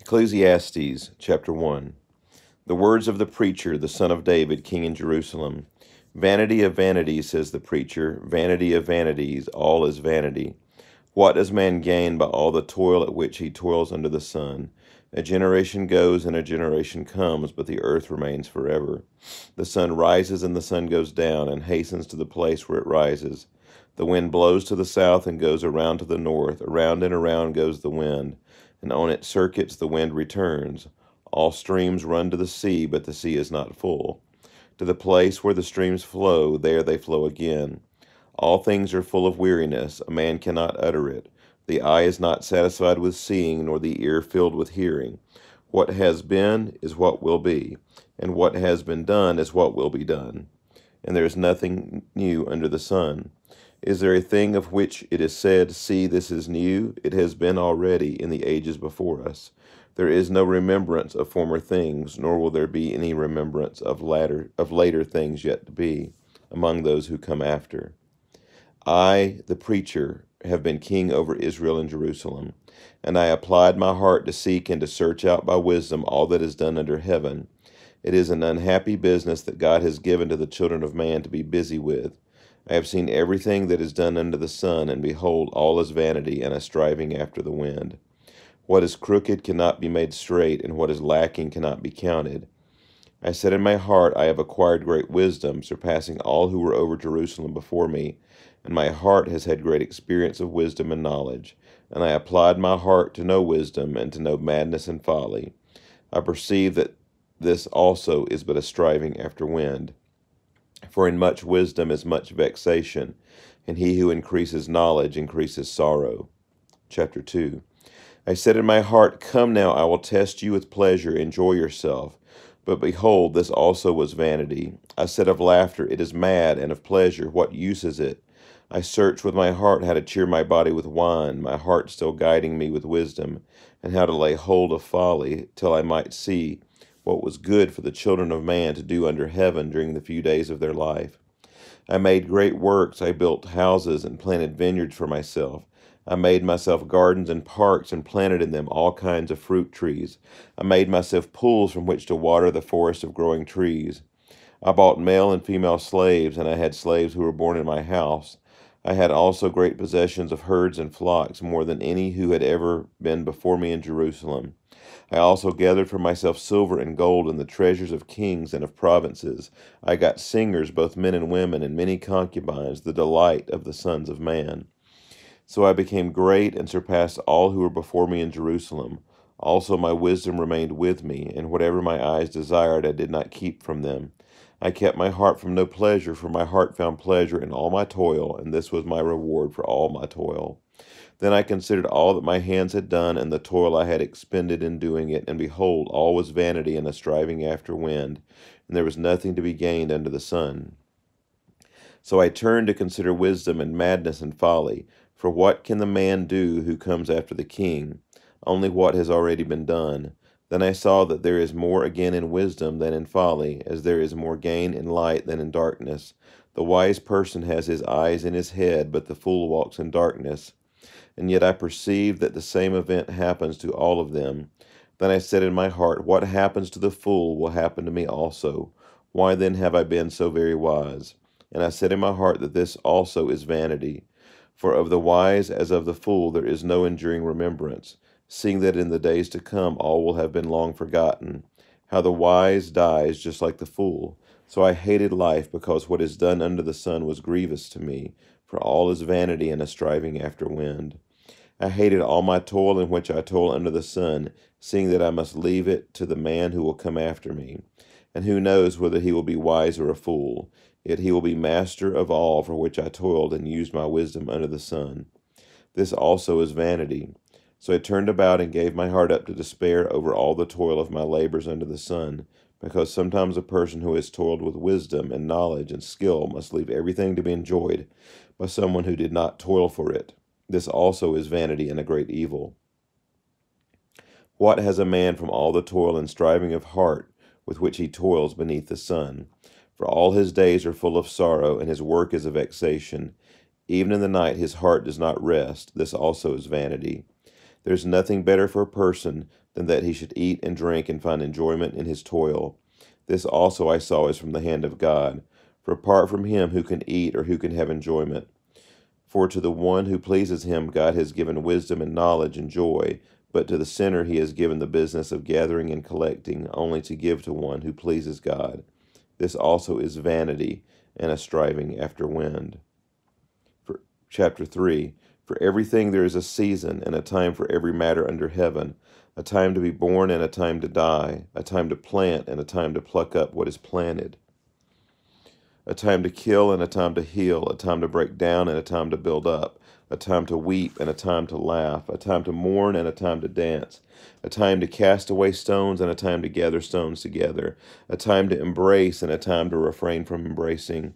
Ecclesiastes Chapter 1. The words of the preacher, the son of David, king in Jerusalem. Vanity of vanities, says the preacher, vanity of vanities, all is vanity. What does man gain by all the toil at which he toils under the sun? A generation goes and a generation comes, but the earth remains forever. The sun rises and the sun goes down, and hastens to the place where it rises. The wind blows to the south and goes around to the north. Around and around goes the wind, and on its circuits the wind returns. All streams run to the sea, but the sea is not full. To the place where the streams flow, there they flow again. All things are full of weariness, a man cannot utter it. The eye is not satisfied with seeing, nor the ear filled with hearing. What has been is what will be, and what has been done is what will be done. And there is nothing new under the sun. Is there a thing of which it is said, "See, this is new"? It has been already in the ages before us. There is no remembrance of former things, nor will there be any remembrance of later things yet to be, among those who come after. I, the preacher, have been king over Israel and Jerusalem, and I applied my heart to seek and to search out by wisdom all that is done under heaven. It is an unhappy business that God has given to the children of man to be busy with. I have seen everything that is done under the sun, and behold, all is vanity and a striving after the wind. What is crooked cannot be made straight, and what is lacking cannot be counted. I said in my heart, I have acquired great wisdom, surpassing all who were over Jerusalem before me, and my heart has had great experience of wisdom and knowledge, and I applied my heart to know wisdom and to know madness and folly. I perceive that this also is but a striving after wind. For in much wisdom is much vexation, and he who increases knowledge increases sorrow. Chapter 2. I said in my heart, Come now, I will test you with pleasure, enjoy yourself. But behold, this also was vanity. I said of laughter, It is mad, and of pleasure, what use is it? I searched with my heart how to cheer my body with wine, my heart still guiding me with wisdom, and how to lay hold of folly, till I might see what was good for the children of man to do under heaven during the few days of their life. I made great works, I built houses and planted vineyards for myself. I made myself gardens and parks and planted in them all kinds of fruit trees. I made myself pools from which to water the forest of growing trees. I bought male and female slaves, and I had slaves who were born in my house. I had also great possessions of herds and flocks, more than any who had ever been before me in Jerusalem. I also gathered for myself silver and gold and the treasures of kings and of provinces. I got singers, both men and women, and many concubines, the delight of the sons of man. So I became great and surpassed all who were before me in Jerusalem. Also my wisdom remained with me, and whatever my eyes desired I did not keep from them. I kept my heart from no pleasure, for my heart found pleasure in all my toil, and this was my reward for all my toil. Then I considered all that my hands had done, and the toil I had expended in doing it, and behold, all was vanity and a striving after wind, and there was nothing to be gained under the sun. So I turned to consider wisdom and madness and folly. For what can the man do who comes after the king? Only what has already been done. Then I saw that there is more again in wisdom than in folly, as there is more gain in light than in darkness. The wise person has his eyes in his head, but the fool walks in darkness. And yet I perceive that the same event happens to all of them. Then I said in my heart, What happens to the fool will happen to me also. Why then have I been so very wise? And I said in my heart that this also is vanity. For of the wise as of the fool there is no enduring remembrance, seeing that in the days to come all will have been long forgotten. How the wise dies just like the fool. So I hated life, because what is done under the sun was grievous to me, for all is vanity and a striving after wind. I hated all my toil in which I toil under the sun, seeing that I must leave it to the man who will come after me. And who knows whether he will be wise or a fool? Yet he will be master of all for which I toiled and used my wisdom under the sun. This also is vanity. So I turned about and gave my heart up to despair over all the toil of my labors under the sun, because sometimes a person who has toiled with wisdom and knowledge and skill must leave everything to be enjoyed by someone who did not toil for it. This also is vanity and a great evil. What has a man from all the toil and striving of heart with which he toils beneath the sun? For all his days are full of sorrow, and his work is a vexation. Even in the night his heart does not rest. This also is vanity. There's nothing better for a person than that he should eat and drink and find enjoyment in his toil. This also I saw is from the hand of God. For apart from him, who can eat or who can have enjoyment? For to the one who pleases him, God has given wisdom and knowledge and joy, but to the sinner he has given the business of gathering and collecting, only to give to one who pleases God. This also is vanity and a striving after wind. Chapter 3. For everything there is a season, and a time for every matter under heaven, a time to be born and a time to die, a time to plant and a time to pluck up what is planted, a time to kill and a time to heal, a time to break down and a time to build up, a time to weep and a time to laugh, a time to mourn and a time to dance, a time to cast away stones and a time to gather stones together, a time to embrace and a time to refrain from embracing,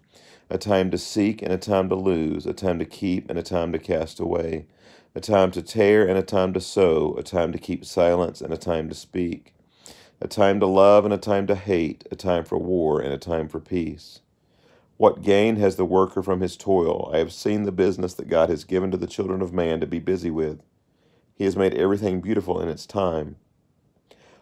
a time to seek and a time to lose, a time to keep and a time to cast away, a time to tear and a time to sow, a time to keep silence and a time to speak, a time to love and a time to hate, a time for war and a time for peace. What gain has the worker from his toil? I have seen the business that God has given to the children of man to be busy with. He has made everything beautiful in its time.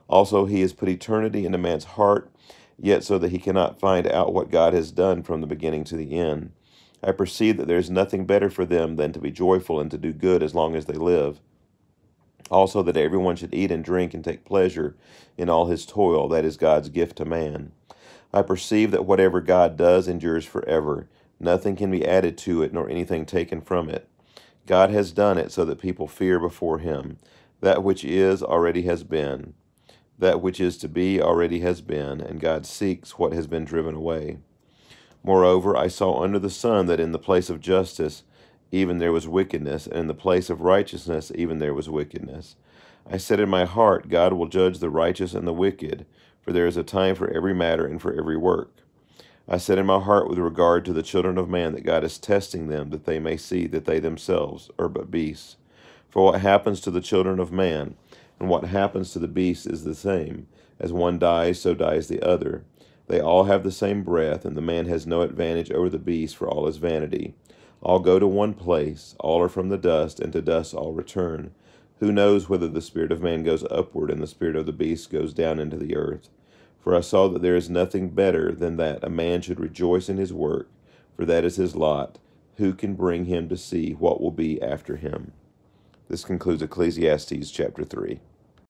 Also, he has put eternity into man's heart, yet so that he cannot find out what God has done from the beginning to the end. I perceive that there is nothing better for them than to be joyful and to do good as long as they live. Also, that everyone should eat and drink and take pleasure in all his toil. That is God's gift to man. I perceive that whatever God does endures forever. Nothing can be added to it, nor anything taken from it. God has done it so that people fear before him. That which is already has been. That which is to be already has been, and God seeks what has been driven away. Moreover, I saw under the sun that in the place of justice even there was wickedness, and in the place of righteousness even there was wickedness. I said in my heart, God will judge the righteous and the wicked, for there is a time for every matter and for every work. I said in my heart with regard to the children of man that God is testing them, that they may see that they themselves are but beasts. For what happens to the children of man, and what happens to the beasts is the same. As one dies, so dies the other. They all have the same breath, and the man has no advantage over the beast, for all is vanity. All go to one place, all are from the dust, and to dust all return. Who knows whether the spirit of man goes upward and the spirit of the beast goes down into the earth? For I saw that there is nothing better than that a man should rejoice in his work, for that is his lot. Who can bring him to see what will be after him? This concludes Ecclesiastes chapter 3.